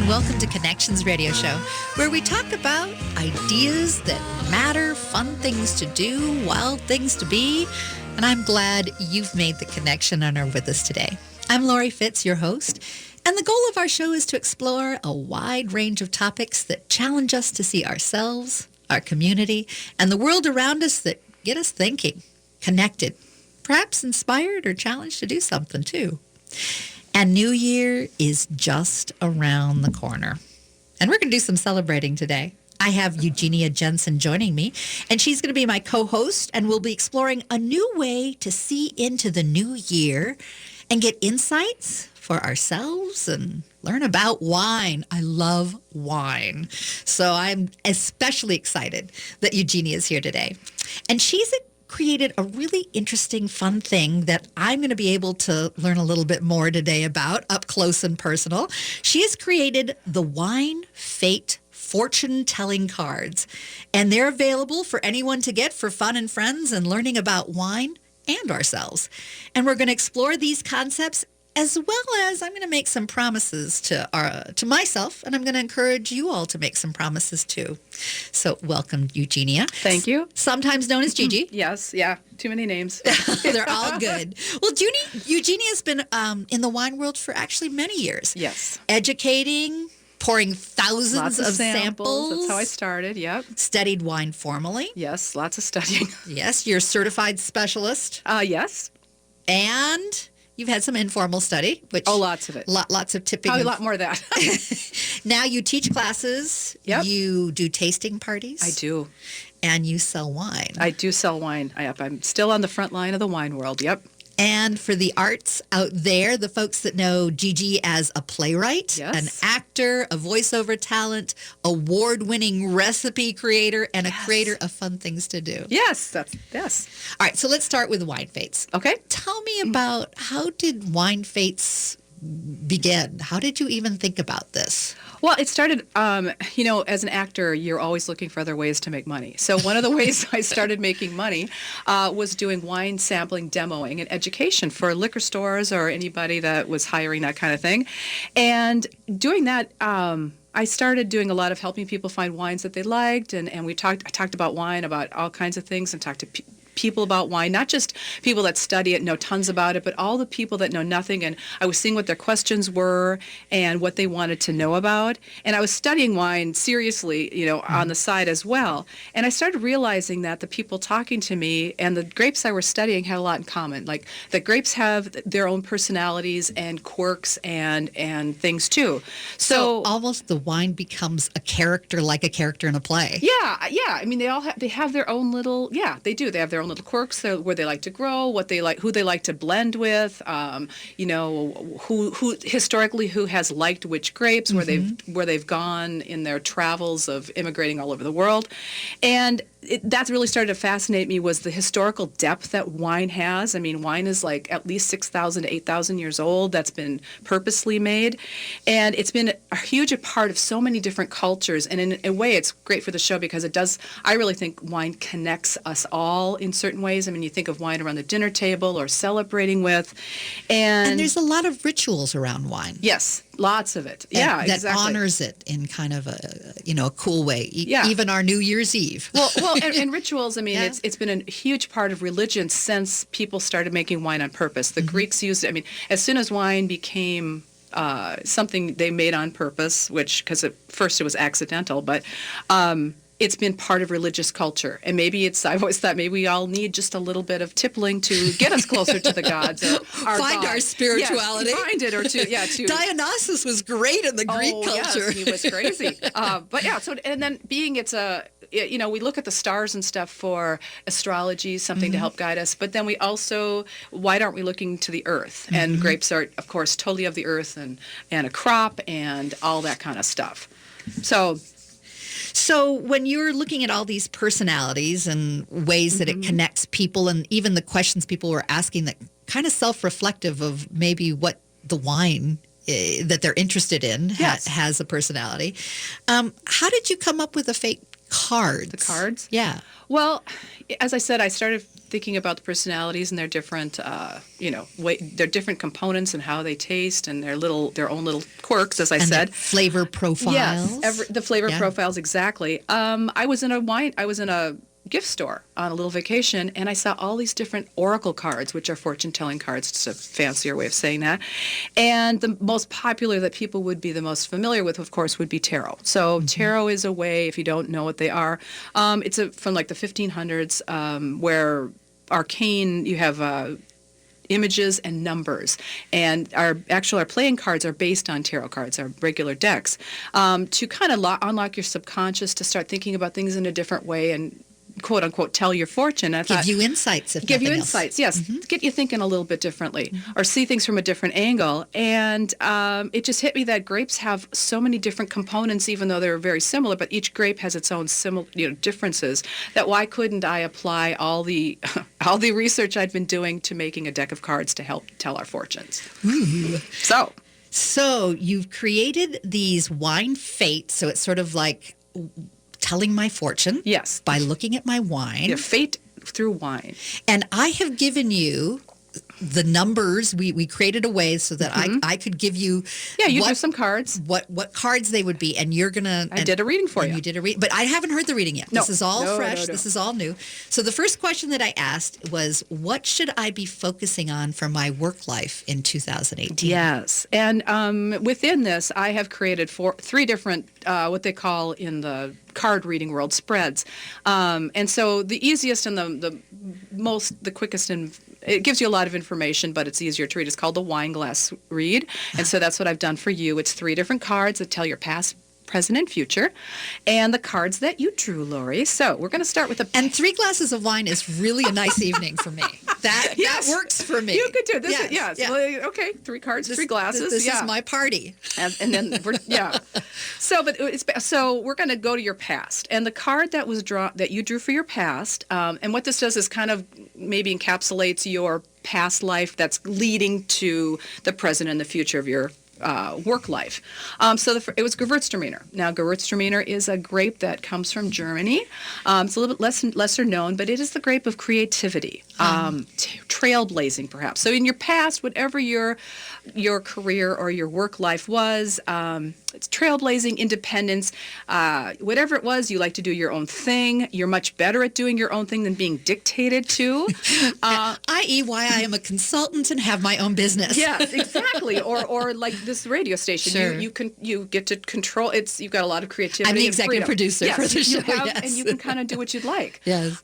and welcome to Connections Radio Show, where we talk about ideas that matter, fun things to do, wild things to be. And I'm glad you've made the connection and are with us today. I'm Lori Fitz, your host, and the goal of our show is to explore a wide range of topics that challenge us to see ourselves, our community, and the world around us that get us thinking, connected, perhaps inspired or challenged to do something too. And New Year is just around the corner. And we're going to do some celebrating today. I have Eugenia Jensen joining me, and she's going to be my co-host, and we'll be exploring a new way to see into the new year and get insights for ourselves and learn about wine. I love wine. So I'm especially excited that Eugenia is here today. And she's created a really interesting, fun thing that I'm going to be able to learn a little bit more today about up close and personal. She has created the Wine Fate fortune-telling cards, and they're available for anyone to get for fun and friends and learning about wine and ourselves. And we're going to explore these concepts, as well as I'm going to make some promises to myself, and I'm going to encourage you all to make some promises too. So welcome, Eugenia. Thank you. Sometimes known as Gigi. Yes, yeah, too many names. They're all good. Well, Eugenia's been in the wine world for actually many years. Yes. Educating, pouring thousands Lots of samples. That's how I started, yep. Studied wine formally. Yes, lots of studying. Yes, you're a certified specialist. Yes. And you've had some informal study, which lots of it. Lots of tipping. Probably a lot more of that. Now you teach classes. Yep. You do tasting parties. I do. And you sell wine. I do sell wine. I'm still on the front line of the wine world, yep. And for the arts out there, the folks that know Gigi as a playwright, yes, an actor, a voiceover talent, award-winning recipe creator, and a creator of fun things to do. Yes, yes. All right, so let's start with Wine Fates. Okay. Tell me about, how did Wine Fates begin? How did you even think about this? Well, it started, as an actor, you're always looking for other ways to make money. So one of the ways I started making money was doing wine sampling, demoing, and education for liquor stores or anybody that was hiring that kind of thing. And doing that, I started doing a lot of helping people find wines that they liked, and I talked about wine, about all kinds of things, and talked to people about wine, not just people that study it, know tons about it, but all the people that know nothing. And I was seeing what their questions were and what they wanted to know about. And I was studying wine seriously, on the side as well. And I started realizing that the people talking to me and the grapes I were studying had a lot in common. Like the grapes have their own personalities and quirks and things too. So almost the wine becomes a character, like a character in a play. Yeah. I mean, they have their own little, they do. They have their own little quirks, where they like to grow, what they like, who they like to blend with, who historically who has liked which grapes, where they've gone in their travels of immigrating all over the world, and that really started to fascinate me, was the historical depth that wine has. I mean, wine is like at least 6,000 to 8,000 years old. That's been purposely made, and it's been a huge part of so many different cultures. And in a way, it's great for the show because it does. I really think wine connects us all in certain ways. I mean, you think of wine around the dinner table or celebrating with, and there's a lot of rituals around wine. Yes. Lots of it. That exactly. honors it in kind of a cool way. Yeah. Even our New Year's Eve. Well, and rituals. I mean, it's been a huge part of religion since people started making wine on purpose. The Greeks used it. I mean, as soon as wine became something they made on purpose, because at first it was accidental, but it's been part of religious culture. And I've always thought maybe we all need just a little bit of tippling to get us closer to the gods. Or find our spirituality. Yes, find it, or to Dionysus was great in the Greek culture. Yes, he was crazy. And then we look at the stars and stuff for astrology, something to help guide us. But then why aren't we looking to the earth? And grapes are, of course, totally of the earth and a crop and all that kind of stuff. So when you're looking at all these personalities and ways that it connects people, and even the questions people were asking that kind of self-reflective of maybe what the wine that they're interested in has a personality, how did you come up with a fate cards. The cards? Yeah. Well, as I said, I started thinking about the personalities and their different, their different components and how they taste and their own little quirks, as I And said. the flavor profiles. Yes, the flavor Yeah. profiles, exactly. I was in a gift store on a little vacation, and I saw all these different oracle cards, which are fortune-telling cards. It's a fancier way of saying that. And the most popular that people would be the most familiar with, of course, would be tarot. So tarot is a way, if you don't know what they are, it's from like the 1500s, where arcane, you have images and numbers, and our playing cards are based on tarot cards, our regular decks, to kind of unlock your subconscious to start thinking about things in a different way and quote unquote tell your fortune. Give you insights. Give you insights, yes. Get you thinking a little bit differently, or see things from a different angle. And it just hit me that grapes have so many different components, even though they're very similar. But each grape has its own differences. That why couldn't I apply all the all the research I'd been doing to making a deck of cards to help tell our fortunes? Ooh. So you've created these wine fates. So it's sort of like telling my fortune. Yes. By looking at my wine. Fate through wine. And I have given you the numbers. We created a way so that I could give you you do some cards. What cards they would be, and you're gonna. I did a reading for you. You did a reading, but I haven't heard the reading yet. No. This is all fresh. No. This is all new. So the first question that I asked was, what should I be focusing on for my work life in 2018? Yes, and within this, I have created three different what they call in the card reading world spreads, and so the easiest and the quickest and it gives you a lot of information, but it's easier to read. It's called the Wine Glass Read, and so that's what I've done for you. It's 3 different cards that tell your past, present, and future, and the cards that you drew, Lori. So we're going to start with And 3 glasses of wine is really a nice evening for me. That works for me. You could do this. Yes. Yeah. Well, okay, 3 cards, 3 glasses. This is my party. And then So we're going to go to your past, and the card that was that you drew for your past, and what this does is kind of maybe encapsulates your past life that's leading to the present and the future of your work life. It was Gewürztraminer. Now, Gewürztraminer is a grape that comes from Germany. It's a little bit lesser known, but it is the grape of creativity, trailblazing, perhaps. So in your past, whatever your career or your work life was, it's trailblazing, independence, whatever it was, you like to do your own thing. You're much better at doing your own thing than being dictated to. I.e. why I am a consultant and have my own business. Yes, exactly. Or like this radio station, Sure. you get to control. You've got a lot of creativity. I'm the and executive freedom. producer for the show. Yes. And you can kind of do what you'd like. Yes.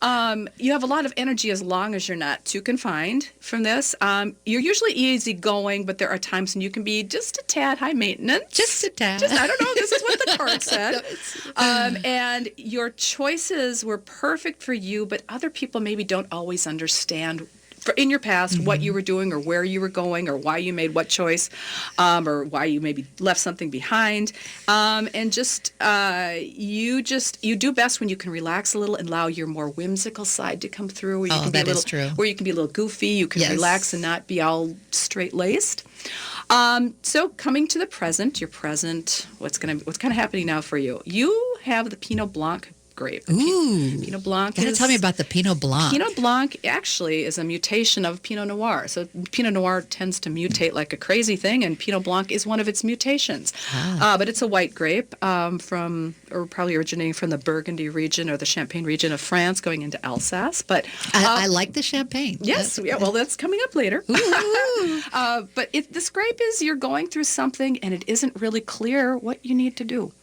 You have a lot of energy as long as you're not too confined from this. You're usually easygoing, but there are times when you can be just a tad high maintenance. Just a tad. I don't know. This is what the card said. And your choices were perfect for you, but other people maybe don't always understand in your past what you were doing or where you were going or why you made what choice, or why you maybe left something behind. And you do best when you can relax a little and allow your more whimsical side to come through. Where you can that is true. Where you can be a little goofy, you can relax and not be all straight-laced. So coming to the present, your present, what's kind of happening now for you? You have the Pinot Blanc grape. Ooh. Pinot Blanc. Gotta tell me about the Pinot Blanc. Pinot Blanc actually is a mutation of Pinot Noir. So Pinot Noir tends to mutate like a crazy thing, and Pinot Blanc is one of its mutations. But it's a white grape probably originating from the Burgundy region or the Champagne region of France, going into Alsace. But I like the champagne. Yes, that's coming up later. But this grape you're going through something, and it isn't really clear what you need to do.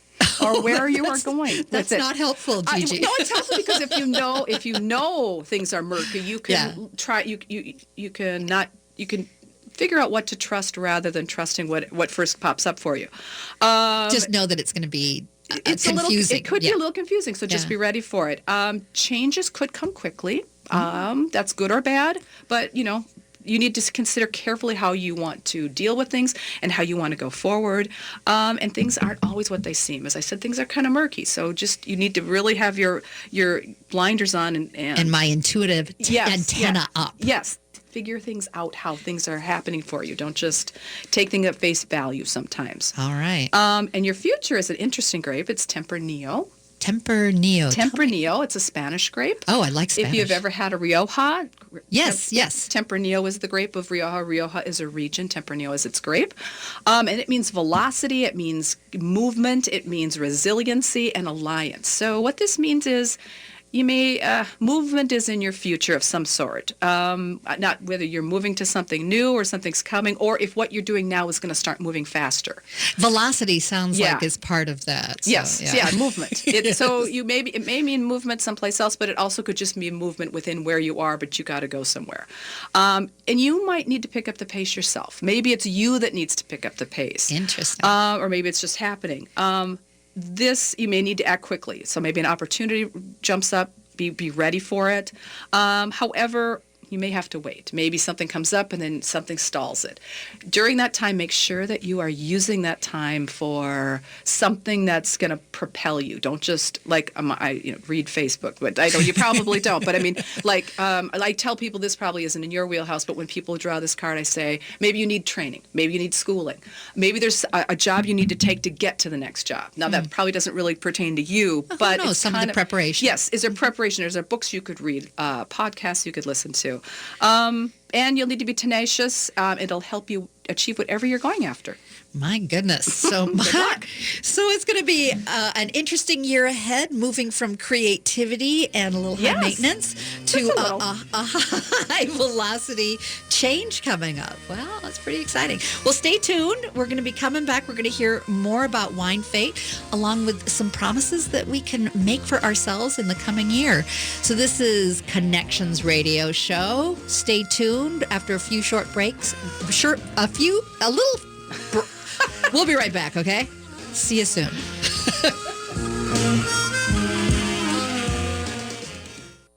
Or where you are going. That's not helpful, Gigi. No, it's helpful because if you know things are murky, you can try. You can figure out what to trust rather than trusting what first pops up for you. Just know that it's going to be confusing. It could be a little confusing, so just be ready for it. Changes could come quickly. That's good or bad, but you need to consider carefully how you want to deal with things and how you want to go forward. And things aren't always what they seem. As I said, things are kind of murky. So you need to really have your blinders on and my intuitive antenna up. Yes. Figure things out, how things are happening for you. Don't just take things at face value sometimes. All right. And your future is an interesting grape. It's Tempranillo. Tempranillo. Tempranillo, it's a Spanish grape. Oh, I like Spanish. If you've ever had a Rioja. Yes. Tempranillo is the grape of Rioja. Rioja is a region. Tempranillo is its grape. And it means velocity, it means movement, it means resiliency and alliance. So what this means is you may, movement is in your future of some sort. Not whether you're moving to something new or something's coming, or if what you're doing now is going to start moving faster. Velocity sounds like is part of that. So, yes, movement. So it may mean movement someplace else, but it also could just mean movement within where you are, but you got to go somewhere. And you might need to pick up the pace yourself. Maybe it's you that needs to pick up the pace. Interesting. Or maybe it's just happening. This, you may need to act quickly. So maybe an opportunity jumps up, be ready for it. However, you may have to wait. Maybe something comes up and then something stalls it. During that time, make sure that you are using that time for something that's going to propel you. Don't just read Facebook, but I know you probably don't. But I mean, I tell people this probably isn't in your wheelhouse, but when people draw this card, I say, maybe you need training. Maybe you need schooling. Maybe there's a job you need to take to get to the next job. Now, that probably doesn't really pertain to you, but it's some of the preparation. Yes. Is there preparation? Is there books you could read, podcasts you could listen to? And you'll need to be tenacious. It'll help you achieve whatever you're going after. My goodness. So it's going to be an interesting year ahead, moving from creativity and a little high maintenance to a high velocity change coming up. Well, that's pretty exciting. Well, stay tuned. We're going to be coming back. We're going to hear more about Wine Fate, along with some promises that we can make for ourselves in the coming year. So this is Connections Radio Show. Stay tuned after a few short breaks. We'll be right back, okay? See you soon.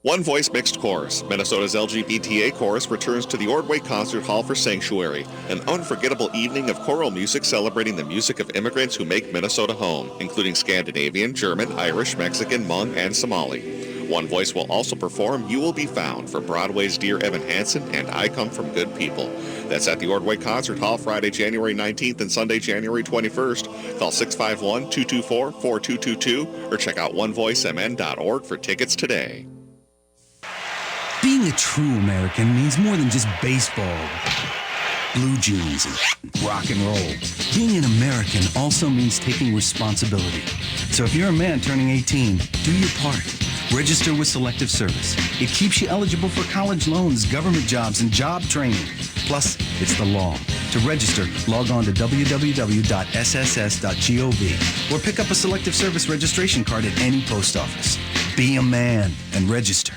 One Voice Mixed Chorus, Minnesota's LGBTA chorus, returns to the Ordway Concert Hall for Sanctuary, an unforgettable evening of choral music celebrating the music of immigrants who make Minnesota home, including Scandinavian, German, Irish, Mexican, Hmong, and Somali. One Voice will also perform You Will Be Found for Broadway's Dear Evan Hansen and I Come From Good People. That's at the Ordway Concert Hall Friday, January 19th and Sunday, January 21st. Call 651-224-4222 or check out onevoicemn.org for tickets today. Being a true American means more than just baseball, blue jeans, and rock and roll. Being an American also means taking responsibility. So if you're a man turning 18, do your part. Register with Selective Service. It keeps you eligible for college loans, government jobs, and job training. Plus, it's the law. To register, log on to www.sss.gov or pick up a Selective Service registration card at any post office. Be a man and register.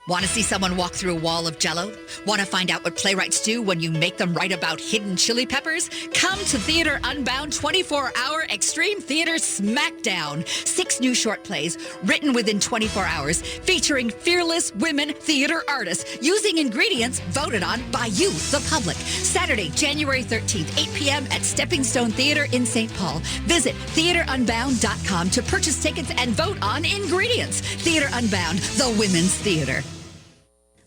Want to see someone walk through a wall of Jell-O? Want to find out what playwrights do when you make them write about hidden chili peppers? Come to Theater Unbound 24-hour Extreme Theater Smackdown. 6 new short plays written within 24 hours featuring fearless women theater artists using ingredients voted on by you, the public. Saturday, January 13th, 8 p.m. at Stepping Stone Theater in St. Paul. Visit theaterunbound.com to purchase tickets and vote on ingredients. Theater Unbound, the women's theater.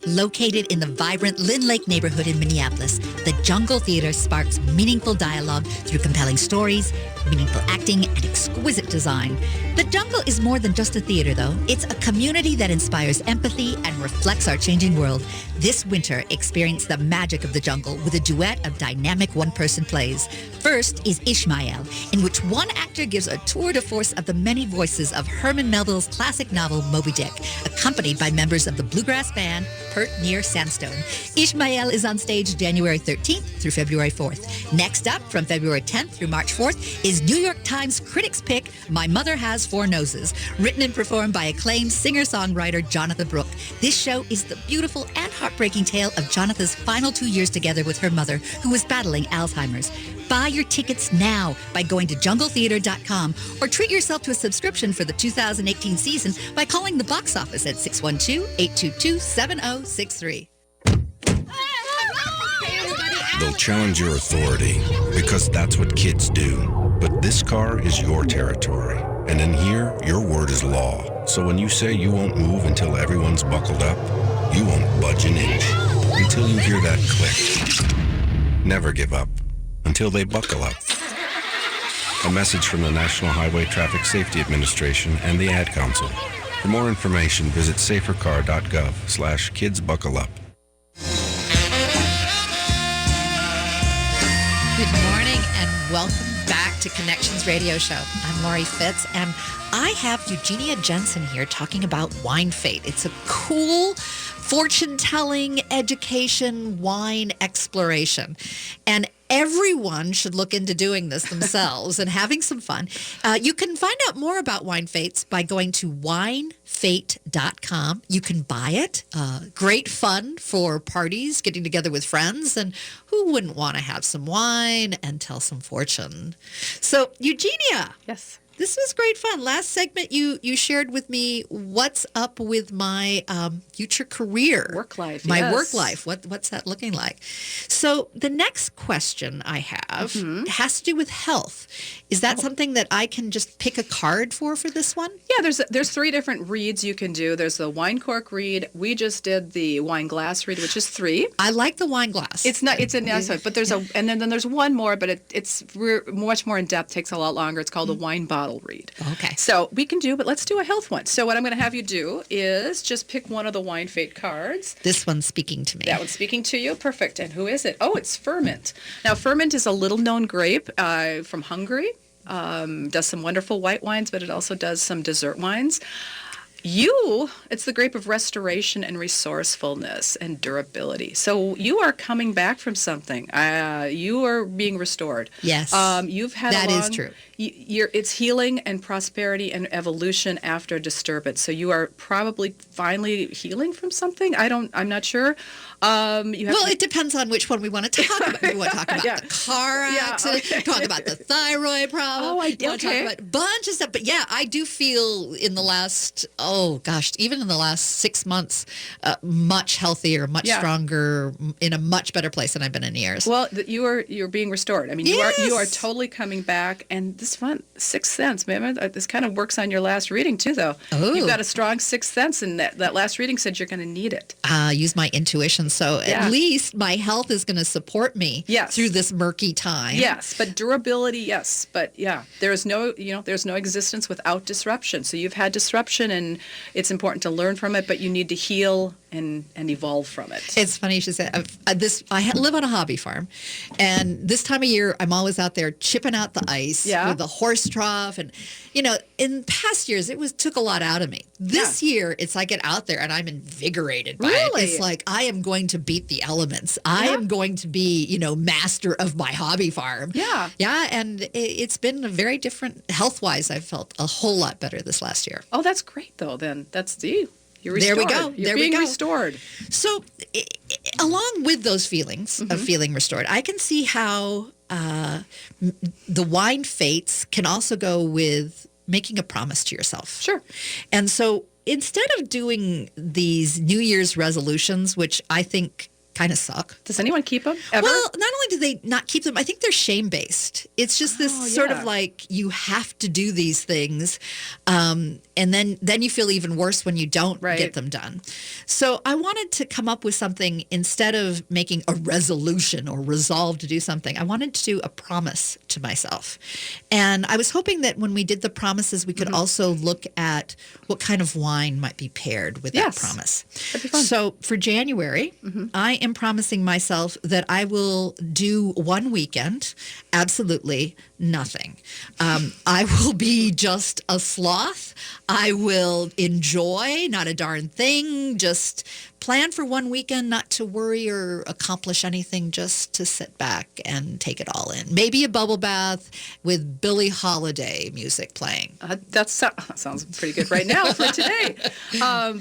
Located in the vibrant Lynn Lake neighborhood in Minneapolis, the Jungle Theater sparks meaningful dialogue through compelling stories, meaningful acting, and exquisite design. The Jungle is more than just a theater, though. It's a community that inspires empathy and reflects our changing world. This winter, experience the magic of the Jungle with a duet of dynamic one-person plays. First is Ishmael, in which one actor gives a tour de force of the many voices of Herman Melville's classic novel Moby Dick, accompanied by members of the bluegrass band Pert Near Sandstone. Ishmael is on stage January 13th through February 4th. Next up, from February 10th through March 4th, is New York Times critics' pick, My Mother Has 4 Noses, written and performed by acclaimed singer-songwriter Jonathan Brooke. This show is the beautiful and heartbreaking tale of Jonathan's final 2 years together with her mother, who was battling Alzheimer's. Buy your tickets now by going to jungletheater.com or treat yourself to a subscription for the 2018 season by calling the box office at 612-822-7063. They'll challenge your authority because that's what kids do. But this car is your territory. And in here, your word is law. So when you say you won't move until everyone's buckled up, you won't budge an inch until you hear that click. Never give up until they buckle up. A message from the National Highway Traffic Safety Administration and the Ad Council. For more information, visit safercar.gov/kidsbuckleup. Good morning and welcome back to Connections Radio Show. I'm Lori Fitz, and I have Eugenia Jensen here talking about Wine Fate. It's a cool fortune-telling, education, wine exploration. And everyone should look into doing this themselves and having some fun. You can find out more about Wine Fates by going to winefate.com. You can buy it. Great fun for parties, getting together with friends, and who wouldn't want to have some wine and tell some fortune? So, Eugenia. Yes. This was great fun. Last segment, you shared with me what's up with my future career. Work life, My yes. work life. What's that looking like? So the next question I have has to do with health. Is that something that I can just pick a card for this one? Yeah, there's 3 different reads you can do. There's the wine cork read. We just did the wine glass read, which is 3. I like the wine glass. It's not. It's a NASA, but there's and then there's one more, but it's much more in depth. Takes a lot longer. It's called a wine bottle read. Okay. So we can do, but let's do a health one. So what I'm going to have you do is just pick one of the Wine Fate cards. This one's speaking to me. That one's speaking to you. Perfect. And who is it? Oh, it's Ferment. Now, Ferment is a little-known grape from Hungary. Does some wonderful white wines, but it also does some dessert wines. It's the grape of restoration and resourcefulness and durability. So you are coming back from something. You are being restored. Yes. You've had That is true. It's healing and prosperity and evolution after disturbance. So you are probably finally healing from something. I'm not sure. It depends on which one we want to talk about. We want to talk about Yeah. the car accident, okay. talk about the thyroid problem. Oh, we want to talk okay. about a bunch of stuff. But yeah, I do feel in the last, even in the last 6 months, much healthier, much stronger, in a much better place than I've been in years. Well, you're being restored. I mean, you are totally coming back. And this one, Sixth Sense, man, this kind of works on your last reading too, though. Oh. You've got a strong Sixth Sense, and that last reading said you're going to need it. Use my intuition. So at least my health is going to support me through this murky time. Yes, but durability, yes. But yeah, there's no existence without disruption. So you've had disruption, and it's important to learn from it, but you need to heal and evolve from it. It's funny you should say I live on a hobby farm, and this time of year I'm always out there chipping out the ice with the horse trough, and in past years it took a lot out of me. This year it's I get out there and I'm invigorated by it. It's like I am going to beat the elements. I am going to be master of my hobby farm. And it's been a very different health-wise. I've felt a whole lot better this last year. Oh, that's great though. Then you're restored. There we go. You're being restored. So, along with those feelings of feeling restored, I can see how the Wine Fates can also go with making a promise to yourself. Sure. And so, instead of doing these New Year's resolutions, which I think kind of suck. Does anyone keep them ever? Well, not only do they not keep them, I think they're shame-based. It's just this sort of like you have to do these things, and then you feel even worse when you don't get them done. So I wanted to come up with something instead of making a resolution or resolve to do something. I wanted to do a promise to myself. And I was hoping that when we did the promises, we could also look at what kind of wine might be paired with that promise. That'd be fun. So for January, I am promising myself that I will do one weekend, absolutely nothing. I will be just a sloth. I will enjoy not a darn thing, just plan for one weekend not to worry or accomplish anything, just to sit back and take it all in. Maybe a bubble bath with Billie Holiday music playing. That sounds pretty good right now for today.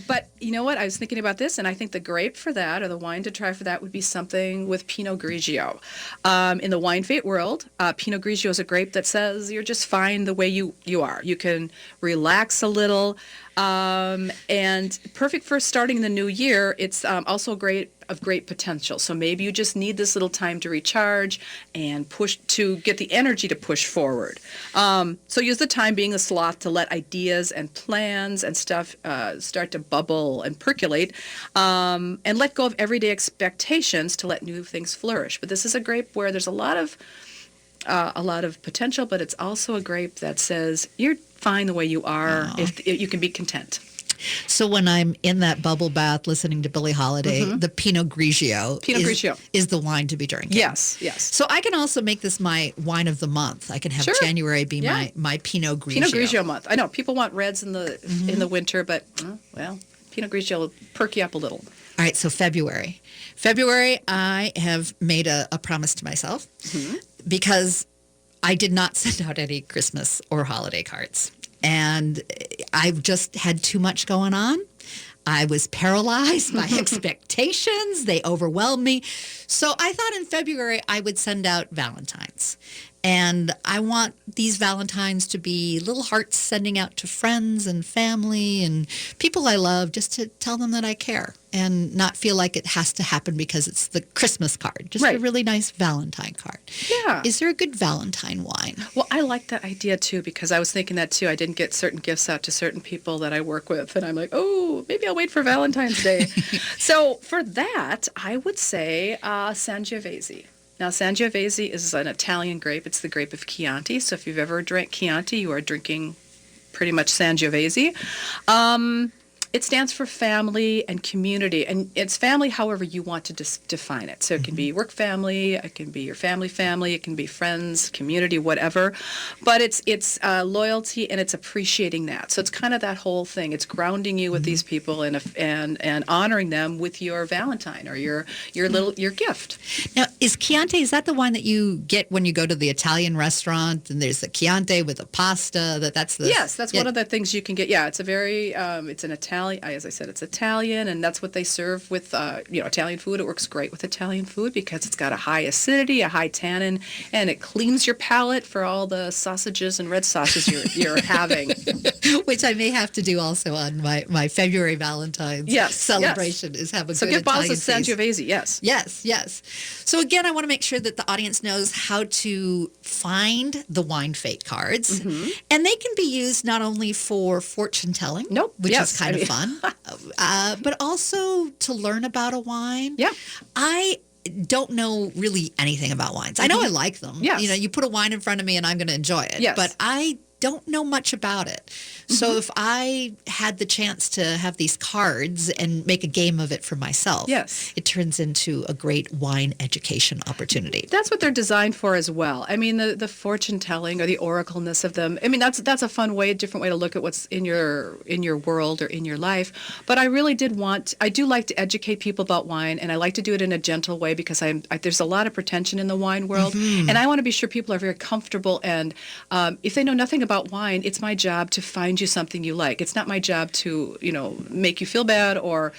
But you know what? I was thinking about this, and I think the grape for that, or the wine to try for that, would be something with Pinot Grigio. In the Wine Fate world, Pinot Grigio is a grape that says you're just fine the way you are. You can relax a little. And perfect for starting the new year. It's also great potential. So maybe you just need this little time to recharge and push to get the energy to push forward. So use the time being a sloth to let ideas and plans and stuff start to bubble and percolate, and let go of everyday expectations to let new things flourish. But this is a grape where there's a lot of a lot of potential, but it's also a grape that says you're fine the way you are. If you can be content. So when I'm in that bubble bath listening to Billie Holiday, the Pinot Grigio, is the wine to be drinking. Yes. So I can also make this my wine of the month. I can have January be my Pinot Grigio. Pinot Grigio month. I know people want reds in the winter, but Pinot Grigio will perk you up a little. All right, so February. February, I have made a promise to myself because I did not send out any Christmas or holiday cards. And I've just had too much going on. I was paralyzed by expectations. They overwhelmed me. So I thought in February I would send out Valentines. And I want these Valentines to be little hearts sending out to friends and family and people I love just to tell them that I care and not feel like it has to happen because it's the Christmas card. Just a really nice Valentine card. Yeah. Is there a good Valentine wine? Well, I like that idea too because I was thinking that too. I didn't get certain gifts out to certain people that I work with. And I'm like, oh, maybe I'll wait for Valentine's Day. So for that, I would say Sangiovese. Now, Sangiovese is an Italian grape. It's the grape of Chianti. So if you've ever drank Chianti, you are drinking pretty much Sangiovese. It stands for family and community, and it's family however you want to define it. So it can be work family, it can be your family, it can be friends, community, whatever. But it's loyalty and it's appreciating that. So it's kind of that whole thing. It's grounding you with these people and honoring them with your Valentine or your gift. Now, is Chianti, is that the wine that you get when you go to the Italian restaurant and there's the Chianti with the pasta? That's one of the things you can get. Yeah, it's a very it's an Italian. As I said, it's Italian, and that's what they serve with Italian food. It works great with Italian food because it's got a high acidity, a high tannin, and it cleans your palate for all the sausages and red sauces you're having. Which I may have to do also on my February Valentine's celebration is have a good Italian bottles of Sangiovese, Yes. So again, I want to make sure that the audience knows how to find the Wine Fate cards, and they can be used not only for fortune telling, which is kind of fun, but also to learn about a wine. Yeah. I don't know really anything about wines. I know I like them. Yes. You put a wine in front of me and I'm going to enjoy it. Yes. But I don't know much about it. So if I had the chance to have these cards and make a game of it for myself, it turns into a great wine education opportunity. That's what they're designed for as well. I mean, the fortune telling or the oracleness of them. I mean, that's a fun way, a different way to look at what's in your world or in your life. But I really I do like to educate people about wine, and I like to do it in a gentle way because there's a lot of pretension in the wine world, and I want to be sure people are very comfortable. And if they know nothing about wine, it's my job to find you something you like. It's not my job to, make you feel bad or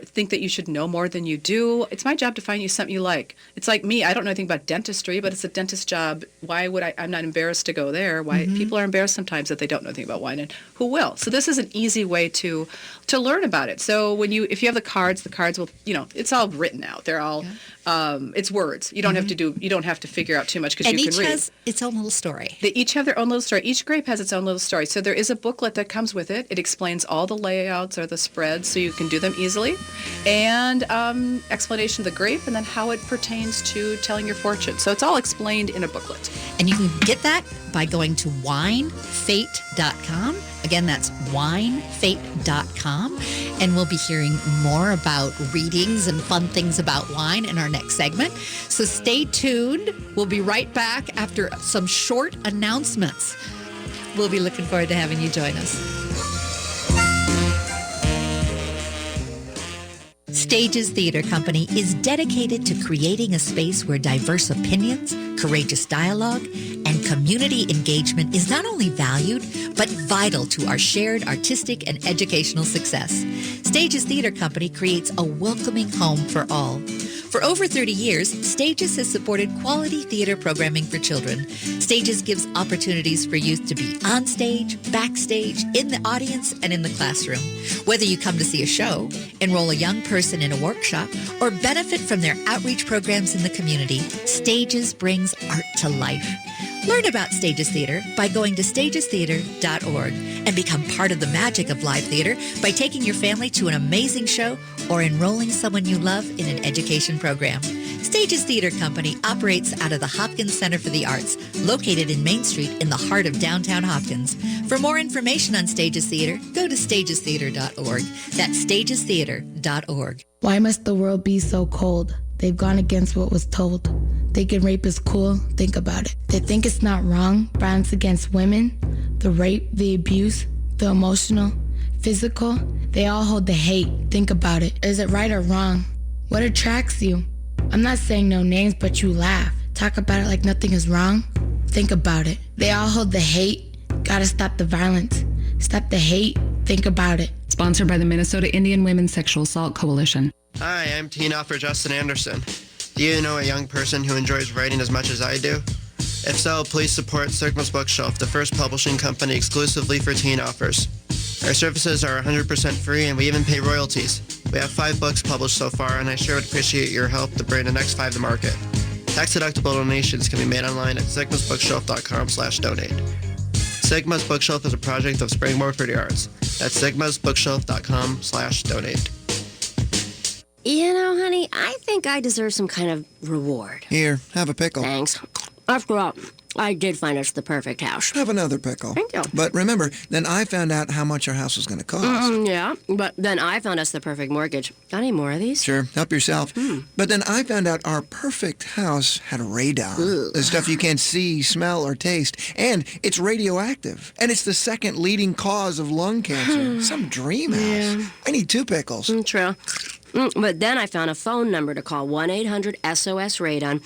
think that you should know more than you do. It's my job to find you something you like. It's like me. I don't know anything about dentistry, but it's a dentist's job. Why would I'm not embarrassed to go there. Why people are embarrassed sometimes that they don't know anything about wine, and who will? So this is an easy way to learn about it. So if you have the cards will, it's all written out. They're all it's words. You don't have to figure out too much because you can read. And each has its own little story. They each have their own little story. Each grape has its own little story. So there is a booklet that comes with it. It explains all the layouts or the spreads so you can do them easily. And explanation of the grape and then how it pertains to telling your fortune. So it's all explained in a booklet. And you can get that by going to winefate.com. Again, that's winefate.com. And we'll be hearing more about readings and fun things about wine in our next segment. So stay tuned. We'll be right back after some short announcements. We'll be looking forward to having you join us. Stages Theater Company is dedicated to creating a space where diverse opinions, courageous dialogue, and community engagement is not only valued, but vital to our shared artistic and educational success. Stages Theater Company creates a welcoming home for all. For over 30 years, Stages has supported quality theater programming for children. Stages gives opportunities for youth to be on stage, backstage, in the audience, and in the classroom. Whether you come to see a show, enroll a young person in a workshop, or benefit from their outreach programs in the community, Stages brings art to life. Learn about Stages Theater by going to stagestheater.org and become part of the magic of live theater by taking your family to an amazing show or enrolling someone you love in an education program. Stages Theater Company operates out of the Hopkins Center for the Arts, located in Main Street in the heart of downtown Hopkins. For more information on Stages Theater, go to stagestheater.org. That's stagestheater.org. Why must the world be so cold? They've gone against what was told. Thinking rape is cool, think about it. They think it's not wrong, violence against women, the rape, the abuse, the emotional, physical. They all hold the hate, think about it. Is it right or wrong? What attracts you? I'm not saying no names, but you laugh. Talk about it like nothing is wrong. Think about it. They all hold the hate. Gotta stop the violence. Stop the hate. Think about it. Sponsored by the Minnesota Indian Women's Sexual Assault Coalition. Hi, I'm teen author Justin Anderson. Do you know a young person who enjoys writing as much as I do? If so, please support Sigma's Bookshelf, the first publishing company exclusively for teen authors. Our services are 100% free and we even pay royalties. We have 5 books published so far and I sure would appreciate your help to bring the next 5 to market. Tax-deductible donations can be made online at sigmasbookshelf.com/donate. Sigma's Bookshelf is a project of Springboard for the Arts. That's sigmasbookshelf.com/donate. You know, honey, I think I deserve some kind of reward. Here, have a pickle. Thanks. After all, I did find us the perfect house. Have another pickle. Thank you. But remember, then I found out how much our house was going to cost. Yeah, but then I found us the perfect mortgage. Got any more of these? Sure, help yourself. But then I found out our perfect house had radon. The stuff you can't see, smell, or taste. And it's radioactive. And it's the second leading cause of lung cancer. Some dream house. Yeah. I need 2 pickles. True. But then I found a phone number to call, 1-800-SOS-RADON,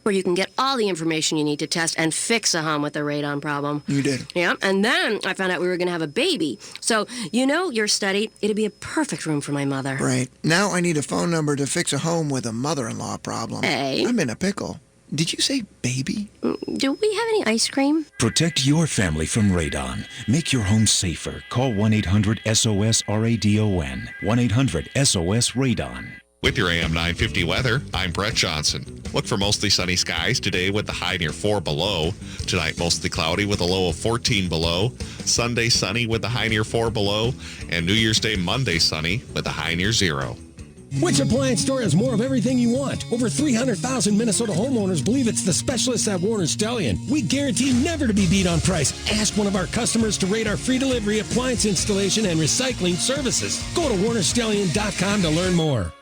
where you can get all the information you need to test and fix a home with a radon problem. You did. Yeah, and then I found out we were going to have a baby. So, you know, your study, it'd be a perfect room for my mother. Right. Now I need a phone number to fix a home with a mother-in-law problem. Hey. I'm in a pickle. Did you say baby? Do we have any ice cream? Protect your family from radon. Make your home safer. Call 1-800-SOS-RADON. 1-800-SOS-RADON. With your AM 950 weather, I'm Brett Johnson. Look for mostly sunny skies today with the high near 4 below. Tonight, mostly cloudy with a low of 14 below. Sunday, sunny with the high near 4 below. And New Year's Day, Monday, sunny with a high near 0. Which appliance store has more of everything you want? Over 300,000 Minnesota homeowners believe it's the specialists at Warner Stellian. We guarantee never to be beat on price. Ask one of our customers to rate our free delivery, appliance installation, and recycling services. Go to WarnerStellian.com to learn more.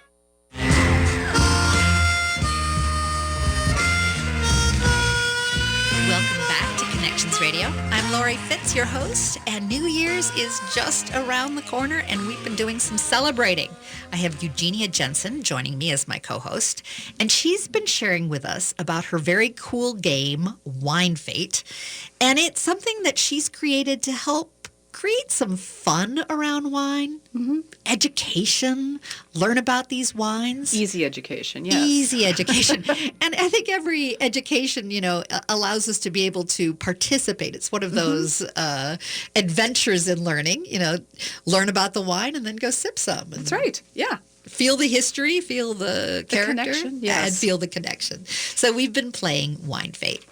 Welcome back to Connections Radio. I'm Lori Fitz, your host, and New Year's is just around the corner, and we've been doing some celebrating. I have Eugenia Jensen joining me as my co-host, and she's been sharing with us about her very cool game, Wine Fate, and it's something that she's created to help create some fun around wine, education, learn about these wines. Easy education, yes. Easy education. And I think every education, you know, allows us to be able to participate. It's one of those adventures in learning, you know, learn about the wine and then go sip some. That's right, yeah. Feel the history, feel the character, connection, yes. and feel the connection. So we've been playing Wine Fate.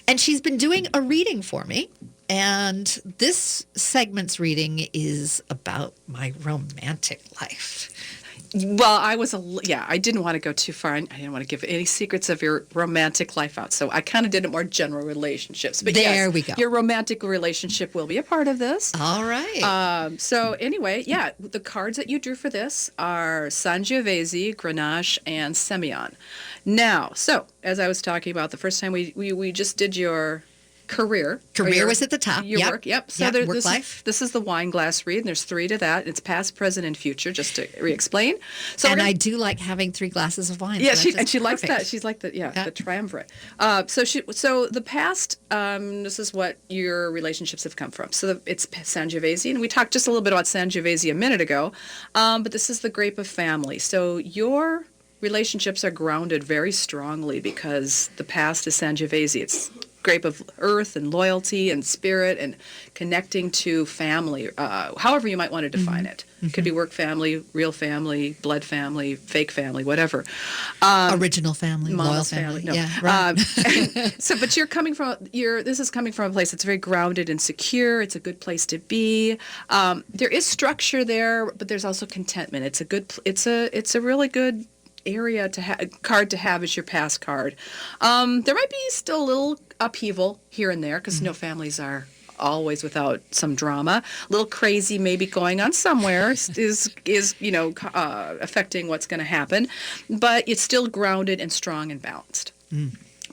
And she's been doing a reading for me. And this segment's reading is about my romantic life. Well, I didn't want to go too far. I didn't want to give any secrets of your romantic life out. So I kind of did it more general relationships. But there we go. Your romantic relationship will be a part of this. All right. So anyway, yeah, the cards that you drew for this are Sangiovese, Grenache, and Semillon. Now, so as I was talking about the first time we just did your career. Was at the top. Your work, yep. So work life. This is the wine glass read, and there's 3 to that. It's past, present, and future, just to re-explain. So and I do like having 3 glasses of wine. Yeah, so she likes that. She's like the triumvirate. So the past, this is what your relationships have come from. So it's Sangiovese, and we talked just a little bit about Sangiovese a minute ago, but this is the grape of family. So your relationships are grounded very strongly because the past is Sangiovese. It's grape of earth and loyalty and spirit and connecting to family, however you might want to define it. It could be work family, real family, blood family, fake family, whatever. Original family, loyal family. No. Yeah, right. But this is coming from a place that's very grounded and secure. It's a good place to be. There is structure there, but there's also contentment. It's a really good area card to have as your pass card. There might be still a little upheaval here and there because no families are always without some drama. A little crazy maybe going on somewhere is affecting what's going to happen, but it's still grounded and strong and balanced.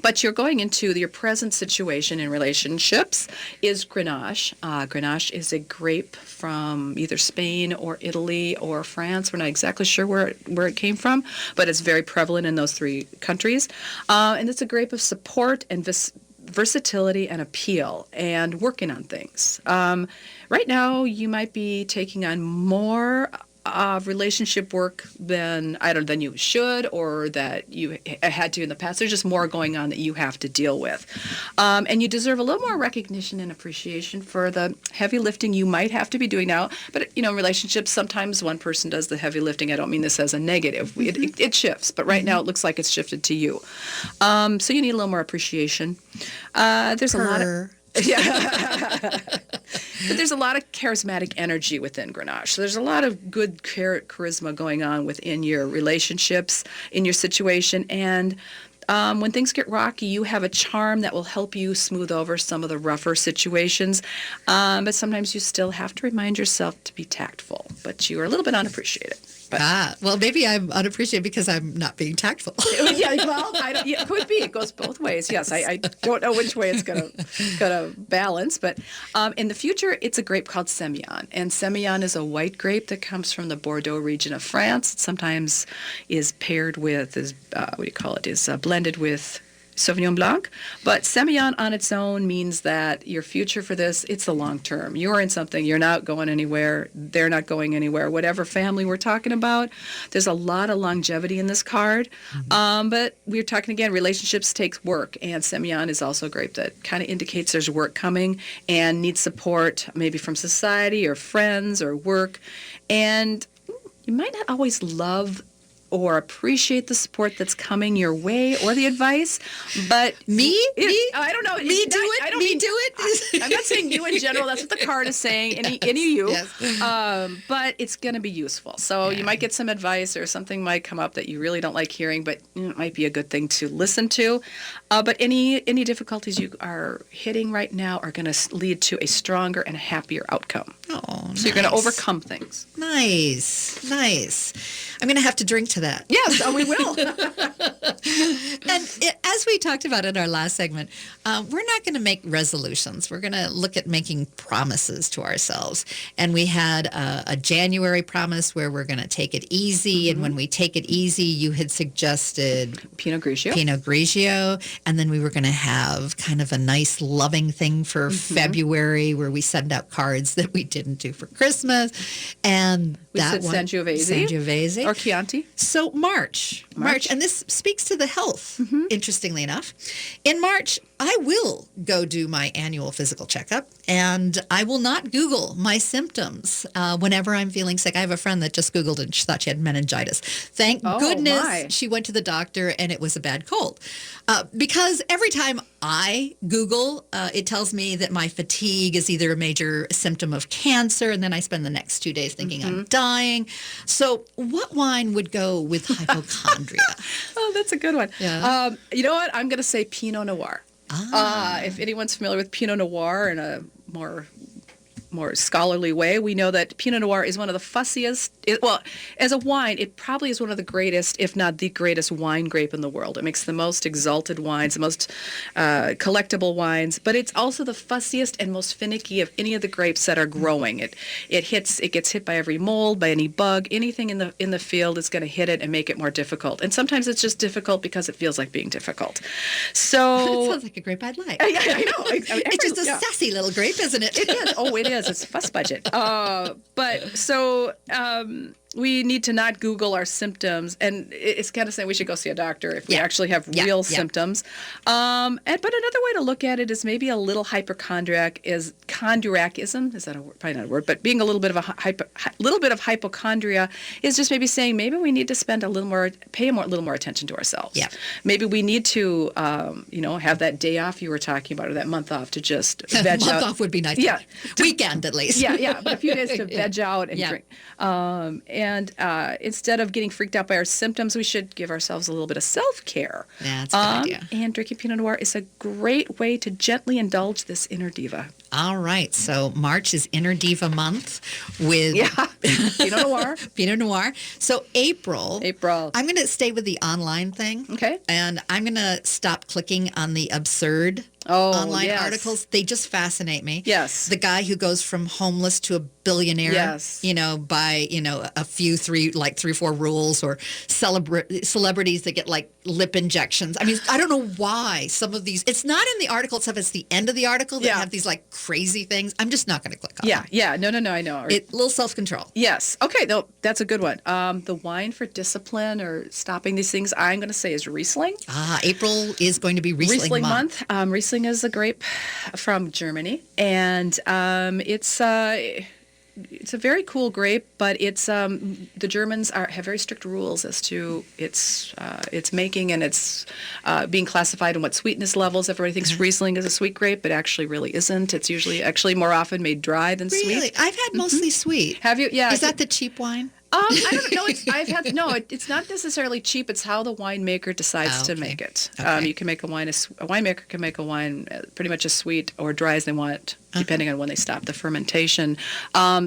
But you're going into your present situation in relationships is Grenache. Grenache is a grape from either Spain or Italy or France. We're not exactly sure where it came from, but it's very prevalent in those three countries. And it's a grape of support and versatility and appeal and working on things. Right now, you might be taking on more relationship work than you should or that you had to in the past. There's just more going on that you have to deal with. And you deserve a little more recognition and appreciation for the heavy lifting you might have to be doing now. But, in relationships, sometimes one person does the heavy lifting. I don't mean this as a negative. It shifts. But right now, it looks like it's shifted to you. So you need a little more appreciation. There's a lot of... Yeah. But there's a lot of charismatic energy within Grenache. So there's a lot of good charisma going on within your relationships, in your situation. And when things get rocky, you have a charm that will help you smooth over some of the rougher situations. But sometimes you still have to remind yourself to be tactful. But you are a little bit unappreciated. But, well, maybe I'm unappreciated because I'm not being tactful. Yeah, well, it could be. It goes both ways. Yes, I don't know which way it's gonna balance, but in the future, it's a grape called Semillon, and Semillon is a white grape that comes from the Bordeaux region of France. It sometimes is paired with is blended with Sauvignon Blanc, but Semillon on its own means that your future for this, it's the long term. You're in something, you're not going anywhere, they're not going anywhere. Whatever family we're talking about, there's a lot of longevity in this card. But we're talking again, relationships takes work, and Semillon is also a grape that kind of indicates there's work coming and needs support, maybe from society or friends or work. And you might not always love or appreciate the support that's coming your way or the advice, but I don't know. I'm not saying you in general. That's what the card is saying. Any of you, yes. But it's going to be useful. So you might get some advice or something might come up that you really don't like hearing, but it might be a good thing to listen to. But any difficulties you are hitting right now are going to lead to a stronger and happier outcome. Oh, so you're going to overcome things. Nice. I'm going to have to drink to that. Yes, we will. And as we talked about in our last segment, we're not going to make resolutions. We're going to look at making promises to ourselves. And we had a January promise where we're going to take it easy. And when we take it easy, you had suggested Pinot Grigio. And then we were going to have kind of a nice loving thing for February where we send out cards that we didn't do for Christmas. And we said Sangiovese. Or Chianti. So March. And this speaks to the health, interestingly enough. In March, I will go do my annual physical checkup, and I will not Google my symptoms whenever I'm feeling sick. I have a friend that just Googled and she thought she had meningitis. Thank goodness she went to the doctor and it was a bad cold. Because every time I Google, it tells me that my fatigue is either a major symptom of cancer, and then I spend the next 2 days thinking I'm dying. So what wine would go with hypochondria? Oh, that's a good one. Yeah. You know what? I'm going to say Pinot Noir. If anyone's familiar with Pinot Noir in a more scholarly way, we know that Pinot Noir is one of the fussiest. As a wine, it probably is one of the greatest, if not the greatest wine grape in the world. It makes the most exalted wines, the most collectible wines, but it's also the fussiest and most finicky of any of the grapes that are growing. It gets hit by every mold, by any bug, anything in the field is going to hit it and make it more difficult. And sometimes it's just difficult because it feels like being difficult. So it sounds like a grape I'd like. I know. It's just a sassy little grape, isn't it? It is. Oh, it is. It's fuss budget. we need to not Google our symptoms, and it's kind of saying we should go see a doctor if we actually have real symptoms. But another way to look at it is maybe a little chondriacism. Is that a word? Probably not a word, but being a little bit of little bit of hypochondria is just maybe saying maybe we need to spend a little more attention to ourselves. Yeah. Maybe we need to have that day off you were talking about, or that month off to just veg out. Month off would be nice. Yeah. Weekend at least. Yeah. But a few days to veg out and drink. And instead of getting freaked out by our symptoms, we should give ourselves a little bit of self-care. Yeah, that's a good idea. And drinking Pinot Noir is a great way to gently indulge this inner diva. All right. So March is Inner Diva month with Pinot Noir. Pinot Noir. So April. I'm going to stay with the online thing. Okay. And I'm going to stop clicking on the absurd online articles. They just fascinate me. Yes. The guy who goes from homeless to a billionaire, by, a few, 3 or 4 rules, or celebrities that get like lip injections. I mean, I don't know why some of these, it's not in the article itself, it's the end of the article that have these like crazy things. I'm just not going to click on them. Yeah. No, I know. A little self-control. Yes. Okay. No, that's a good one. The wine for discipline or stopping these things, I'm going to say is Riesling. April is going to be Riesling month. Riesling is a grape from Germany, and it's a very cool grape, but it's the Germans have very strict rules as to its making and its being classified and what sweetness levels. Everybody thinks Riesling is a sweet grape, but actually really isn't. It's usually actually more often made dry than sweet. Really? I've had mostly sweet. Have you? Yeah. Is that the cheap wine? I don't know. It's not necessarily cheap. It's how the winemaker decides to make it. Okay. You can make a winemaker can make a wine pretty much as sweet or dry as they want, depending on when they stop the fermentation.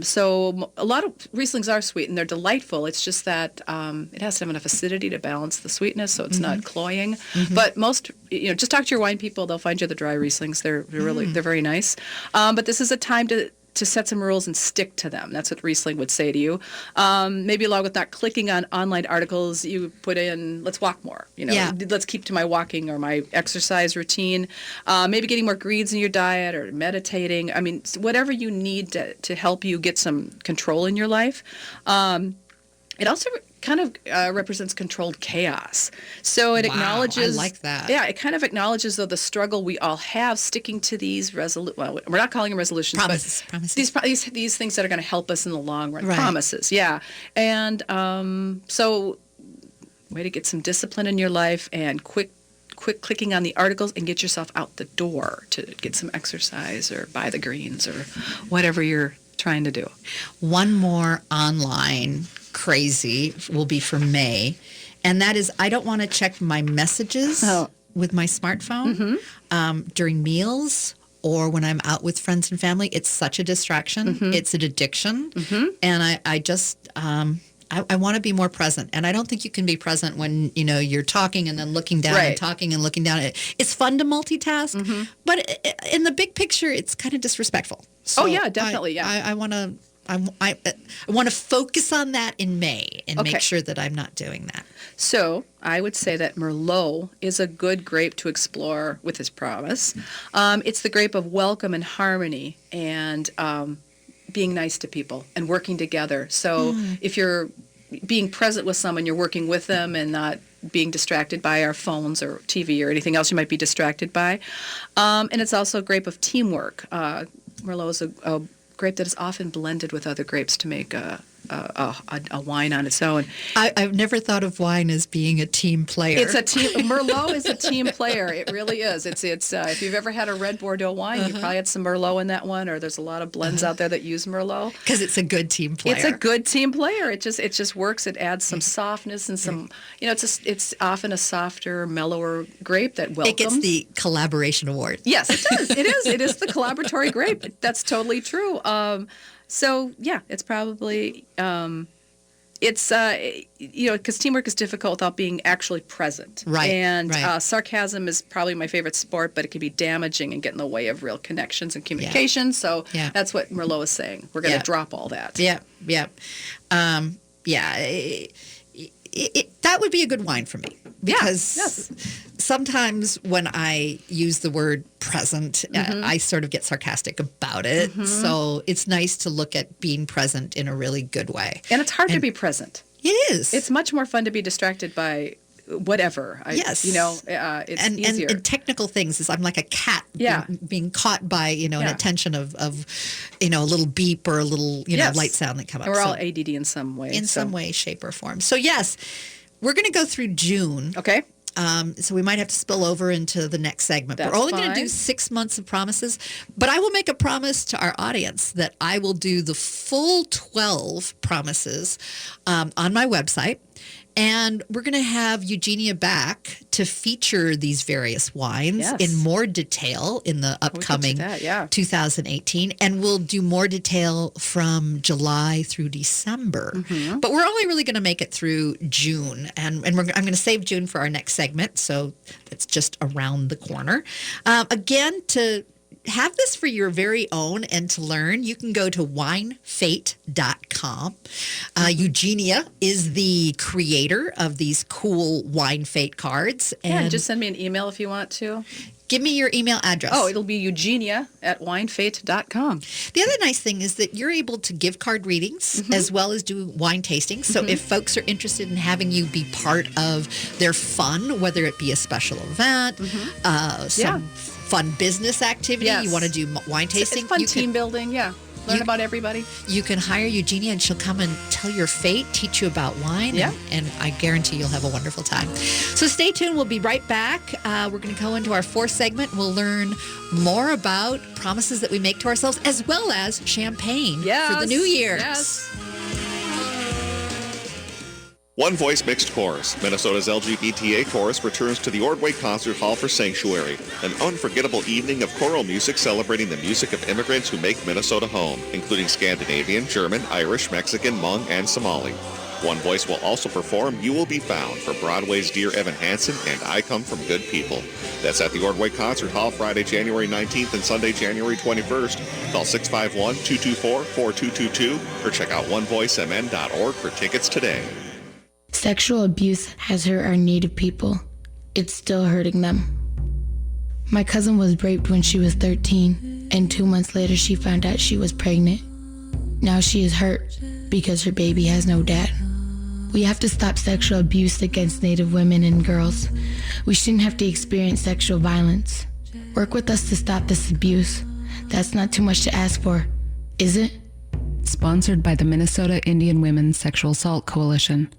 So a lot of Rieslings are sweet and they're delightful. It's just that it has to have enough acidity to balance the sweetness, so it's not cloying. But most, just talk to your wine people. They'll find you the dry Rieslings. They're very nice. But this is a time to set some rules and stick to them. That's what Riesling would say to you. Maybe along with not clicking on online articles, you put in, let's walk more. Let's keep to my walking or my exercise routine. Maybe getting more greens in your diet or meditating. I mean, whatever you need to help you get some control in your life. It also kind of represents controlled chaos. So it acknowledges... I like that. Yeah, it kind of acknowledges, though, the struggle we all have sticking to these well, we're not calling them resolutions, promises. But these things that are going to help us in the long run. Right. Promises, yeah. And so way to get some discipline in your life and quick clicking on the articles and get yourself out the door to get some exercise or buy the greens or whatever you're trying to do. One more online crazy will be for May, and that is I don't want to check my messages with my smartphone during meals or when I'm out with friends and family. It's such a distraction. It's an addiction, and I just I want to be more present, and I don't think you can be present when you're talking and then looking down and talking and looking down. It's fun to multitask, but in the big picture, it's kind of disrespectful. So definitely. I want to. I want to focus on that in May and make sure that I'm not doing that. So I would say that Merlot is a good grape to explore with its promise. It's the grape of welcome and harmony and being nice to people and working together. So if you're being present with someone, you're working with them and not being distracted by our phones or TV or anything else you might be distracted by. And it's also a grape of teamwork. Merlot is a grape that is often blended with other grapes to make a wine on its own. I've never thought of wine as being a team player. It's a team. Merlot is a team player. It really is. It's if you've ever had a red Bordeaux wine, you probably had some Merlot in that one, or there's a lot of blends out there that use Merlot. Because it's a good team player. It's a good team player. It just works. It adds some softness and some, it's often a softer, mellower grape that welcomes. It gets the collaboration award. Yes, it does. It is. It is the collaboratory grape. That's totally true. So yeah, it's probably because teamwork is difficult without being actually present. Right. And sarcasm is probably my favorite sport, but it can be damaging and get in the way of real connections and communication. So that's what Merlot is saying. We're going to drop all that. Yeah. That would be a good wine for me because sometimes when I use the word present, I sort of get sarcastic about it. So it's nice to look at being present in a really good way. And it's hard to be present. It is. It's much more fun to be distracted by whatever. Yes. It's easier. And technical things is I'm like a cat being caught by, an attention of a little beep or a little, light sound that come up. And we're all ADD in some way. In some way, shape, or form. So yes, we're going to go through June. Okay. So we might have to spill over into the next segment. That's We're only going to fine. do 6 months of promises, but I will make a promise to our audience that I will do the full 12 promises on my website. And we're going to have Eugenia back to feature these various wines in more detail in the upcoming 2018. And we'll do more detail from July through December. But we're only really going to make it through June. And I'm going to save June for our next segment. So that's just around the corner. Again, to have this for your very own and to learn, you can go to winefate.com. Eugenia is the creator of these cool Wine Fate cards. And just send me an email if you want to. Give me your email address. Oh, it'll be eugenia@winefate.com. The other nice thing is that you're able to give card readings as well as do wine tastings. So if folks are interested in having you be part of their fun, whether it be a special event, some fun business activity, you want to do wine tasting. It's fun team building, Learn about everybody. You can hire Eugenia and she'll come and tell your fate, teach you about wine, and I guarantee you'll have a wonderful time. So stay tuned. We'll be right back. We're going to go into our fourth segment. We'll learn more about promises that we make to ourselves as well as champagne for the new year. Yes. One Voice Mixed Chorus, Minnesota's LGBTA chorus, returns to the Ordway Concert Hall for Sanctuary, an unforgettable evening of choral music celebrating the music of immigrants who make Minnesota home, including Scandinavian, German, Irish, Mexican, Hmong, and Somali. One Voice will also perform You Will Be Found for Broadway's Dear Evan Hansen and I Come From Good People. That's at the Ordway Concert Hall Friday, January 19th and Sunday, January 21st. Call 651-224-4222 or check out onevoicemn.org for tickets today. Sexual abuse has hurt our Native people. It's still hurting them. My cousin was raped when she was 13, and 2 months later she found out she was pregnant. Now she is hurt because her baby has no dad. We have to stop sexual abuse against Native women and girls. We shouldn't have to experience sexual violence. Work with us to stop this abuse. That's not too much to ask for, is it? Sponsored by the Minnesota Indian Women's Sexual Assault Coalition.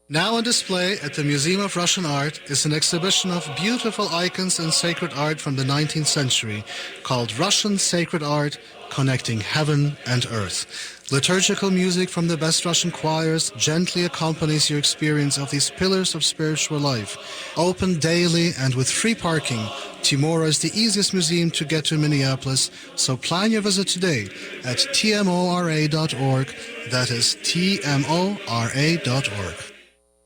Now on display at the Museum of Russian Art is an exhibition of beautiful icons and sacred art from the 19th century called Russian Sacred Art, Connecting Heaven and Earth. Liturgical music from the best Russian choirs gently accompanies your experience of these pillars of spiritual life. Open daily and with free parking, Timora is the easiest museum to get to Minneapolis, so plan your visit today at tmora.org. That is tmora.org.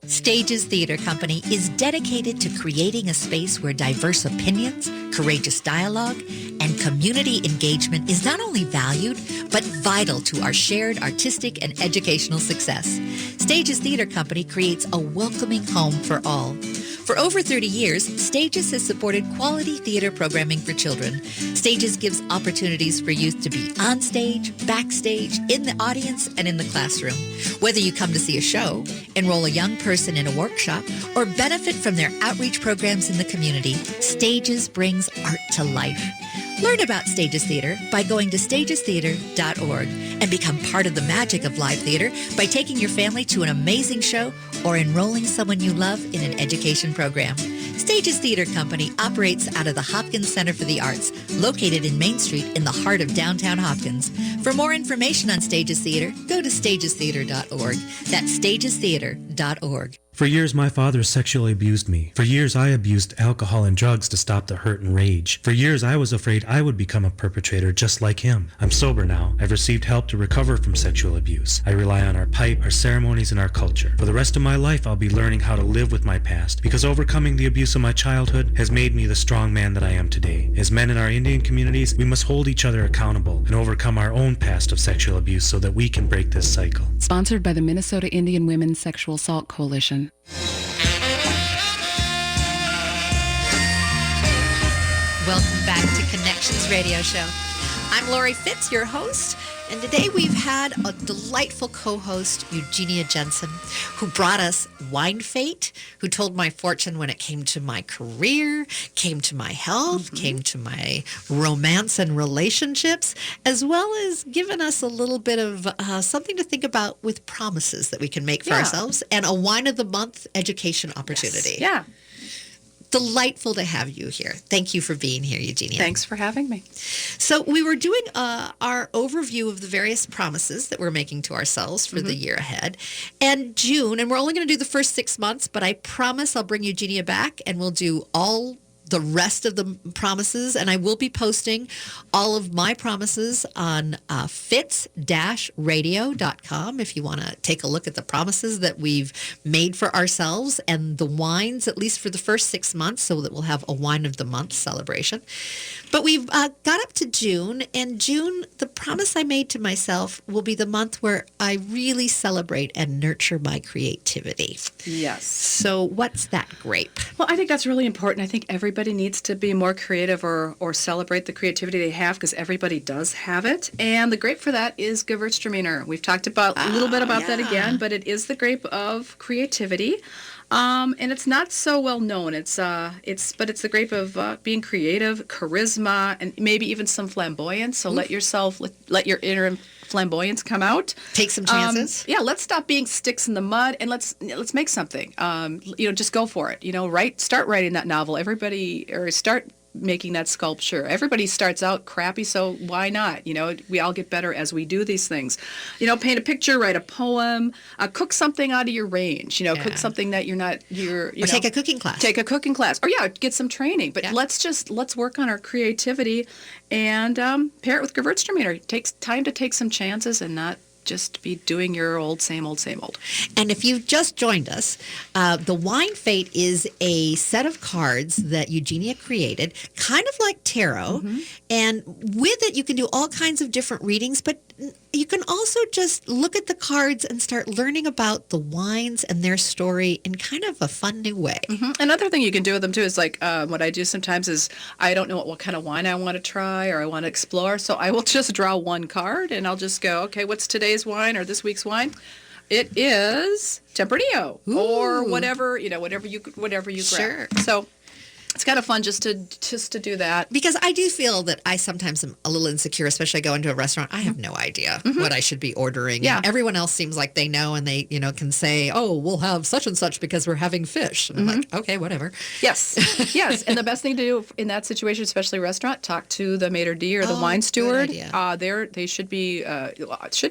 Stages Theater Company is dedicated to creating a space where diverse opinions, courageous dialogue, and community engagement is not only valued, but vital to our shared artistic and educational success. Stages Theater Company creates a welcoming home for all. For over 30 years, Stages has supported quality theater programming for children. Stages gives opportunities for youth to be on stage, backstage, in the audience, and in the classroom. Whether you come to see a show, enroll a young person in a workshop, or benefit from their outreach programs in the community, Stages brings art to life. Learn about Stages Theater by going to stagestheater.org and become part of the magic of live theater by taking your family to an amazing show or enrolling someone you love in an education program. Stages Theater Company operates out of the Hopkins Center for the Arts, located in Main Street in the heart of downtown Hopkins. For more information on Stages Theater, go to stagestheater.org. That's stagestheater.org. For years, my father sexually abused me. For years, I abused alcohol and drugs to stop the hurt and rage. For years, I was afraid I would become a perpetrator just like him. I'm sober now. I've received help to recover from sexual abuse. I rely on our pipe, our ceremonies, and our culture. For the rest of my life, I'll be learning how to live with my past, because overcoming the abuse of my childhood has made me the strong man that I am today. As men in our Indian communities, we must hold each other accountable and overcome our own past of sexual abuse so that we can break this cycle. Sponsored by the Minnesota Indian Women's Sexual Assault Coalition. Welcome back to Connections Radio Show. I'm Lori Fitz, your host, and today we've had a delightful co-host, Eugenia Jensen, who brought us Wine Fate, who told my fortune when it came to my career, came to my health, came to my romance and relationships, as well as given us a little bit of something to think about with promises that we can make for ourselves, and a Wine of the Month education opportunity. Yes. Yeah. Delightful to have you here. Thank you for being here, Eugenia. Thanks for having me. So we were doing our overview of the various promises that we're making to ourselves for the year ahead. And June, and we're only going to do the first 6 months, but I promise I'll bring Eugenia back and we'll do all the rest of the promises, and I will be posting all of my promises on fitz-radio.com if you want to take a look at the promises that we've made for ourselves and the wines, at least for the first 6 months, so that we'll have a Wine of the Month celebration. But we've got up to June, and June, the promise I made to myself, will be the month where I really celebrate and nurture my creativity. Yes. So what's that grape? Well, I think that's really important. I think everybody needs to be more creative or celebrate the creativity they have, because everybody does have it. And the grape for that is Gewürztraminer. We've talked about a little bit about that again, but it is the grape of creativity. And it's not so well known. It's the grape of being creative, charisma, and maybe even some flamboyance. So let your inner flamboyance come out. Take some chances. Let's stop being sticks in the mud and let's make something. Just go for it. Start writing that novel. Start making that sculpture. Everybody starts out crappy, so why not? We all get better as we do these things. Paint a picture, write a poem, cook something out of your range. Cook something that take a cooking class. Take a cooking class, or get some training. But let's work on our creativity and pair it with Gewürztraminer. It takes time to take some chances and not just be doing your old, same old, same old. And if you've just joined us, the Wine Fate is a set of cards that Eugenia created, kind of like tarot. And with it, you can do all kinds of different readings, but you can also just look at the cards and start learning about the wines and their story in kind of a fun new way. Another thing you can do with them too is what I do sometimes is I don't know what kind of wine I want to try or I want to explore, so I will just draw one card and I'll just go, okay, what's today's wine or this week's wine? It is Tempranillo. Ooh. Or whatever you grab. Sure. So it's kind of fun just to do that. Because I do feel that I sometimes am a little insecure, especially I go into a restaurant. I have no idea what I should be ordering. Yeah. And everyone else seems like they know and they, can say, oh, we'll have such and such because we're having fish. And I'm like, okay, whatever. Yes. Yes. And the best thing to do in that situation, especially a restaurant, talk to the maitre d' or the wine steward. They should be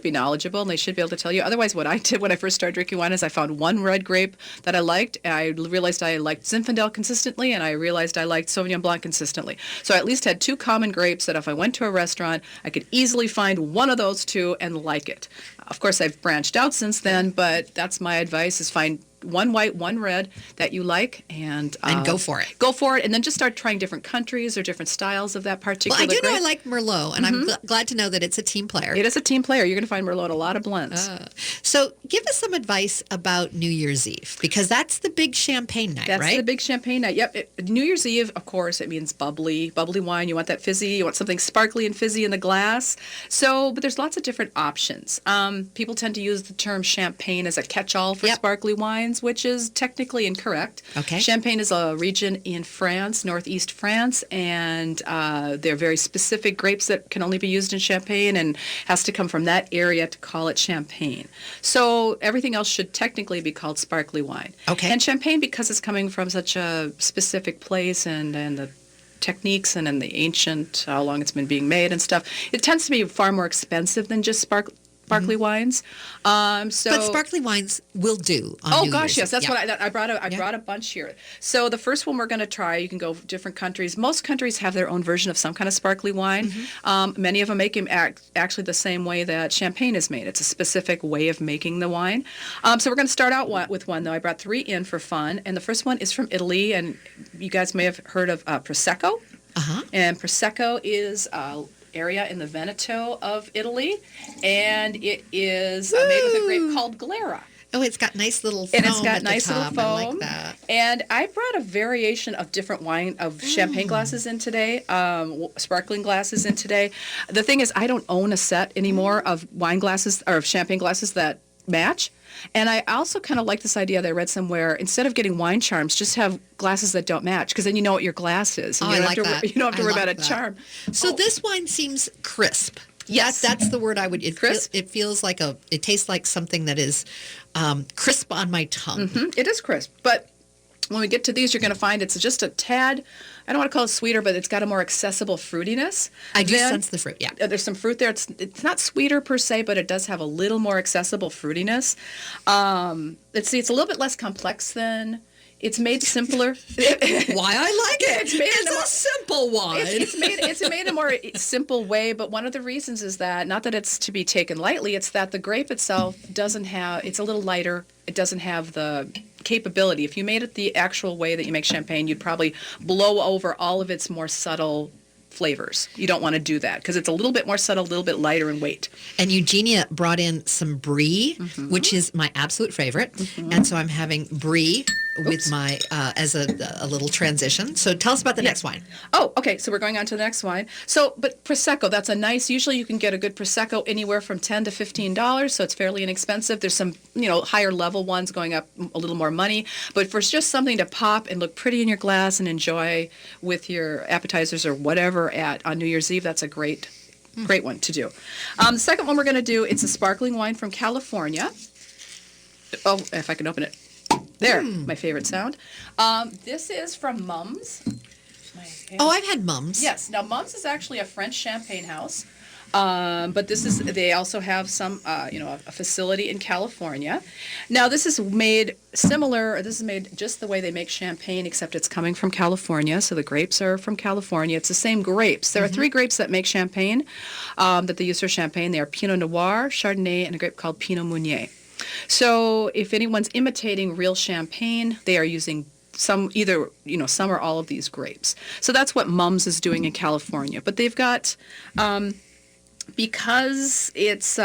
knowledgeable and they should be able to tell you. Otherwise, what I did when I first started drinking wine is I found one red grape that I liked. I realized I liked Zinfandel consistently, and I realized I liked Sauvignon Blanc consistently. So I at least had two common grapes that if I went to a restaurant, I could easily find one of those two and like it. Of course, I've branched out since then, but that's my advice is find one white, one red that you like, and go for it. Go for it, and then just start trying different countries or different styles of that particular Well, I do grape. know I like Merlot, and I'm glad to know that it's a team player. It is a team player. You're going to find Merlot in a lot of blends. So give us some advice about New Year's Eve, because that's the big champagne night, That's right? the big champagne night. Yep. New Year's Eve, of course, it means bubbly wine. You want that fizzy. You want something sparkly and fizzy in the glass. But there's lots of different options. People tend to use the term champagne as a catch-all for sparkly wines, which is technically incorrect. Okay. Champagne is a region in France, northeast France, and they're very specific grapes that can only be used in Champagne and has to come from that area to call it champagne. So everything else should technically be called sparkly wine. Okay. And Champagne, because it's coming from such a specific place and the techniques and in the ancient, how long it's been being made and stuff, it tends to be far more expensive than just sparkly wines. But sparkly wines will do on New Year's. Yes, that's what I brought. I brought a bunch here. So the first one we're going to try, you can go different countries. Most countries have their own version of some kind of sparkly wine. Many of them make it actually the same way that champagne is made. It's a specific way of making the wine. So we're going to start out with one, though. I brought three in for fun, and the first one is from Italy, and you guys may have heard of Prosecco. And Prosecco is area in the Veneto of Italy, and it is made with a grape called Glera. Oh, it's got nice little foam And it's got at the nice little top. foam. I like that. And I brought a variation of different champagne glasses in today, sparkling glasses in today. The thing is, I don't own a set anymore of wine glasses or of champagne glasses that match. And I also kind of like this idea that I read somewhere, instead of getting wine charms, just have glasses that don't match, because then you know what your glass is. And Oh, you I don't like have to, that. You don't have to I worry about like a that. charm. So this wine seems crisp. Yes. That's the word I would. Crisp? It feels like it tastes like something that is crisp on my tongue. It is crisp, but when we get to these, you're going to find it's just a tad, I don't want to call it sweeter, but it's got a more accessible fruitiness. I do sense the fruit, yeah. There's some fruit there. It's not sweeter per se, but it does have a little more accessible fruitiness. It's a little bit less complex than... It's made simpler. Why I like it. It's made in a more simple wine. It's made in a more simple way, but one of the reasons is that, not that it's to be taken lightly, it's that the grape itself doesn't have, it's a little lighter. It doesn't have the capability. If you made it the actual way that you make champagne, you'd probably blow over all of its more subtle flavors. You don't want to do that because it's a little bit more subtle, a little bit lighter in weight. And Eugenia brought in some brie, which is my absolute favorite. And so I'm having brie with my as a little transition. So tell us about the next wine. Oh, okay. So we're going on to the next wine. So, but Prosecco, that's a nice, usually you can get a good Prosecco anywhere from $10 to $15. So it's fairly inexpensive. There's some, higher level ones going up a little more money. But for just something to pop and look pretty in your glass and enjoy with your appetizers or whatever on New Year's Eve, that's a great one to do. The second one we're going to do, it's a sparkling wine from California. Oh, if I can open it. There, my favorite sound. This is from Mums. Oh, I've had Mums. Yes. Now, Mums is actually a French champagne house. But they also have some, a facility in California. Now, this is made just the way they make champagne, except it's coming from California. So the grapes are from California. It's the same grapes. There are 3 grapes that make champagne, that they use for champagne. They are Pinot Noir, Chardonnay, and a grape called Pinot Meunier. So if anyone's imitating real champagne, they are using some or all of these grapes. So that's what Mums is doing in California. But they've got, because it's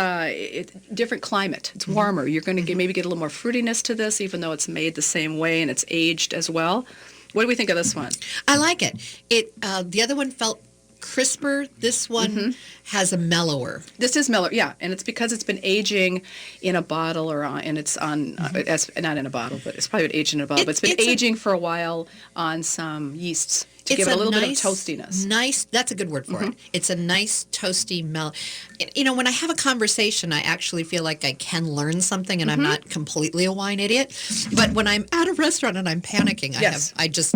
different climate, it's warmer, you're going to maybe get a little more fruitiness to this, even though it's made the same way and it's aged as well. What do we think of this one? I like it. The other one felt crisper. This one has a mellower. This is mellower, yeah, and it's because it's been aging in a bottle and it's on not in a bottle, but it's probably been aged in a bottle. But it's been aging for a while on some yeasts to give it a little bit of toastiness. Nice. That's a good word for it. It's a nice toasty when I have a conversation, I actually feel like I can learn something, and I'm not completely a wine idiot. But when I'm at a restaurant and I'm panicking, I just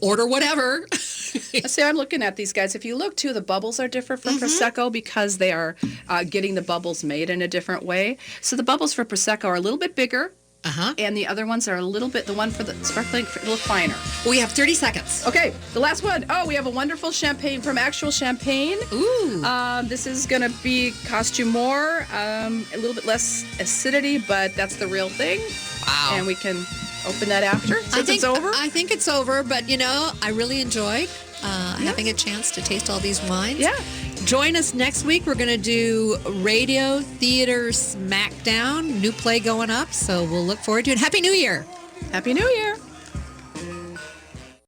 order whatever. See, I'm looking at these guys. If you look, too, the bubbles are different for Prosecco because they are getting the bubbles made in a different way. So the bubbles for Prosecco are a little bit bigger, and the other ones are a little bit, the one for the sparkling, a little finer. We have 30 seconds. Okay, the last one. Oh, we have a wonderful champagne from Actual Champagne. Ooh. This is going to cost you more, a little bit less acidity, but that's the real thing. Wow. And we can open that after since it's over. I think it's over, but I really enjoyed having a chance to taste all these wines. Yeah. Join us next week. We're going to do Radio Theater Smackdown, new play going up, so we'll look forward to it. Happy New Year. Happy New Year.